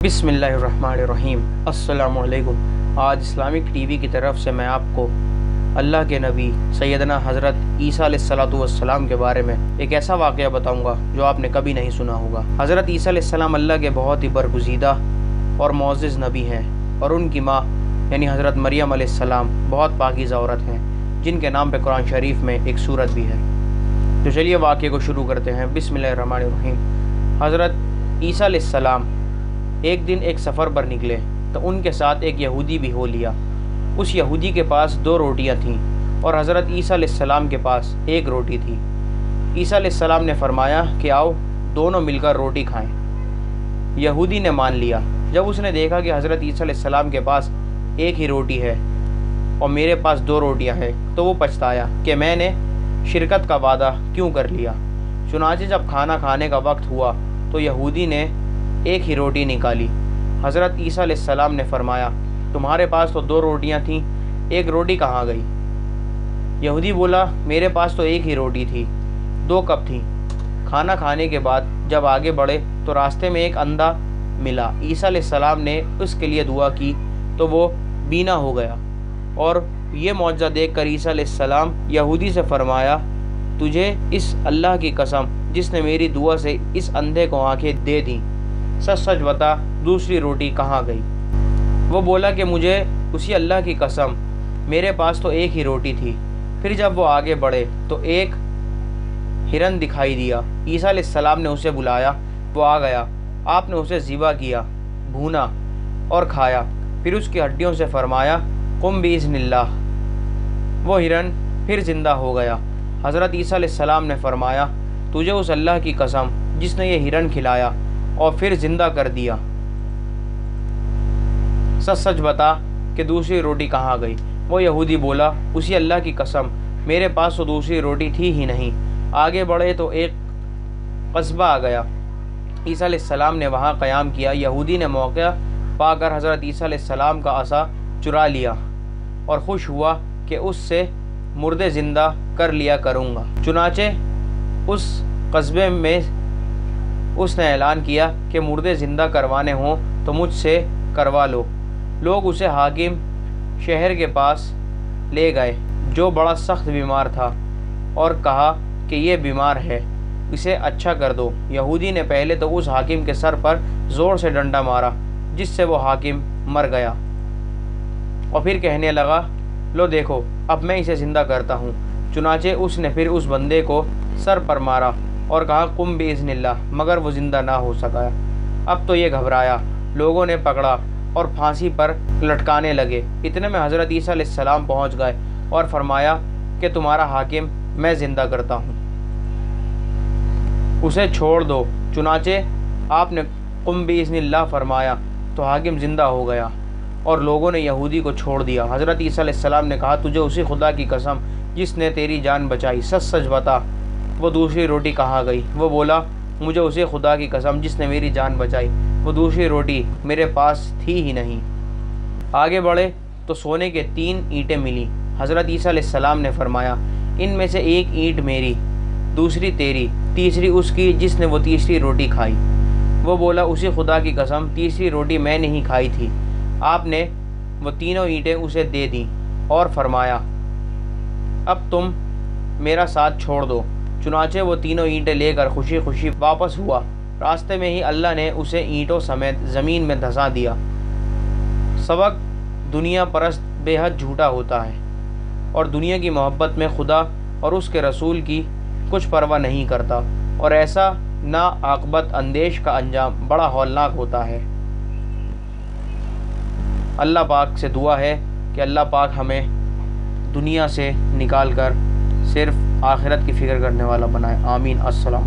बिस्मिल्लाहिर्रहमानिर्रहीम। अस्सलामु अलैकुम। आज इस्लामिक टीवी की तरफ से मैं आपको अल्लाह के नबी सैयदना हज़रत ईसा अलैहिस्सलातु वस्सलाम के बारे में एक ऐसा वाक़या बताऊंगा जो आपने कभी नहीं सुना होगा। हज़रत ईसा अलैहिस्सलाम अल्लाह के बहुत ही बरगुज़ीदा और मोअज़्ज़ज़ नबी हैं और उनकी माँ यानी हज़रत मरियम अलैहिस्सलाम बहुत पाकीज़ा औरत हैं जिनके नाम पे कुरान शरीफ में एक सूरत भी है। तो चलिए वाक़े को शुरू करते हैं। बिस्मिल्लाहिर्रहमानिर्रहीम। हज़रत ईसा अलैहिस्सलाम एक दिन एक सफ़र पर निकले तो उनके साथ एक यहूदी भी हो लिया। उस यहूदी के पास 2 रोटियां थीं और हज़रत ईसा अलैहिस्सलाम के पास 1 रोटी थी। ईसा अलैहिस्सलाम ने फरमाया कि आओ दोनों मिलकर रोटी खाएं। यहूदी ने मान लिया। जब उसने देखा कि हज़रत ईसा अलैहिस्सलाम के पास 1 ही रोटी है और मेरे पास 2 रोटियां हैं तो वो पछताया कि मैंने शिरकत का वादा क्यों कर लिया। चुनांचे जब खाना खाने का वक्त हुआ तो यहूदी ने 1 ही रोटी निकाली। हज़रत ईसा अलैहिस्सलाम ने फरमाया तुम्हारे पास तो 2 रोटियां थीं, 1 रोटी कहाँ गई? यहूदी बोला मेरे पास तो 1 ही रोटी थी, 2 कब थीं? खाना खाने के बाद जब आगे बढ़े तो रास्ते में एक अंधा मिला। ईसा अलैहिस्सलाम ने उसके लिए दुआ की तो वो बीना हो गया और ये मौजज़ा देख कर ईसा अलैहिस्सलाम यहूदी से फरमाया तुझे इस अल्लाह की कसम जिसने मेरी दुआ से इस अंधे को आंखें दे दी, सच सच बता दूसरी रोटी कहाँ गई? वो बोला कि मुझे उसी अल्लाह की कसम मेरे पास तो 1 ही रोटी थी। फिर जब वो आगे बढ़े तो एक हिरन दिखाई दिया। ईसा अलैहिस्सलाम ने उसे बुलाया, वो आ गया। आपने उसे ज़िबा किया, भूना और खाया। फिर उसकी हड्डियों से फरमाया कुम बिइज़्निल्लाह। वो हिरन फिर ज़िंदा हो गया। हज़रत ईसा अलैहिस्सलाम ने फरमाया तुझे उस अल्लाह की कसम जिसने ये हिरन खिलाया और फिर ज़िंदा कर दिया, सच सच बता कि दूसरी रोटी कहाँ गई? वो यहूदी बोला उसी अल्लाह की कसम मेरे पास तो दूसरी रोटी थी ही नहीं। आगे बढ़े तो एक कस्बा आ गया। ईसा अलैहिस्सलाम ने वहाँ क़याम किया। यहूदी ने मौका पाकर हज़रत ईसा अलैहिस्सलाम का असा चुरा लिया और खुश हुआ कि उससे मुर्दे ज़िंदा कर लिया करूँगा। चुनाचे उस कस्बे में उसने ऐलान किया कि मुर्दे ज़िंदा करवाने हों तो मुझसे करवा लो। लोग उसे हाकिम शहर के पास ले गए जो बड़ा सख्त बीमार था और कहा कि ये बीमार है, इसे अच्छा कर दो। यहूदी ने पहले तो उस हाकिम के सर पर ज़ोर से डंडा मारा जिससे वो हाकिम मर गया और फिर कहने लगा लो देखो अब मैं इसे ज़िंदा करता हूँ। चुनाचे उसने फिर उस बंदे को सर पर मारा और कहा कुम बिइज़्निल्लाह, मगर वो ज़िंदा ना हो सका। अब तो ये घबराया। लोगों ने पकड़ा और फांसी पर लटकाने लगे। इतने में हज़रत ईसा अलैहिस्सलाम पहुँच गए और फरमाया कि तुम्हारा हाकिम मैं ज़िंदा करता हूँ, उसे छोड़ दो। चुनाचे आपने कुम बिइज़्निल्लाह फरमाया तो हाकिम ज़िंदा हो गया और लोगों ने यहूदी को छोड़ दिया। हज़रत ईसा अलैहिस्सलाम ने कहा तुझे उसी खुदा की कसम जिसने तेरी जान बचाई, सच सच बता वो दूसरी रोटी कहाँ गई? वो बोला मुझे उसी खुदा की कसम जिसने मेरी जान बचाई, वो दूसरी रोटी मेरे पास थी ही नहीं। आगे बढ़े तो सोने के 3 ईंटें मिली। हज़रत ईसा अलैहिस्सलाम ने फरमाया इनमें से एक ईंट मेरी, दूसरी तेरी, तीसरी उसकी जिसने वो तीसरी रोटी खाई। वो बोला उसी खुदा की कसम तीसरी रोटी मैंने ही खाई थी। आपने वो तीनों ईंटें उसे दे दी और फरमाया अब तुम मेरा साथ छोड़ दो। चुनाचे वो तीनों ईंटें लेकर खुशी खुशी वापस हुआ। रास्ते में ही अल्लाह ने उसे ईंटों समेत ज़मीन में धंसा दिया। सबक दुनिया परस्त बेहद झूठा होता है और दुनिया की मोहब्बत में खुदा और उसके रसूल की कुछ परवाह नहीं करता और ऐसा ना आक़िबत अंदेश का अंजाम बड़ा हौलनाक होता है। अल्लाह पाक से दुआ है कि अल्लाह पाक हमें दुनिया से निकाल कर सिर्फ़ आखिरत की फ़िक्र करने वाला बनाए। आमीन। अस्सलाम।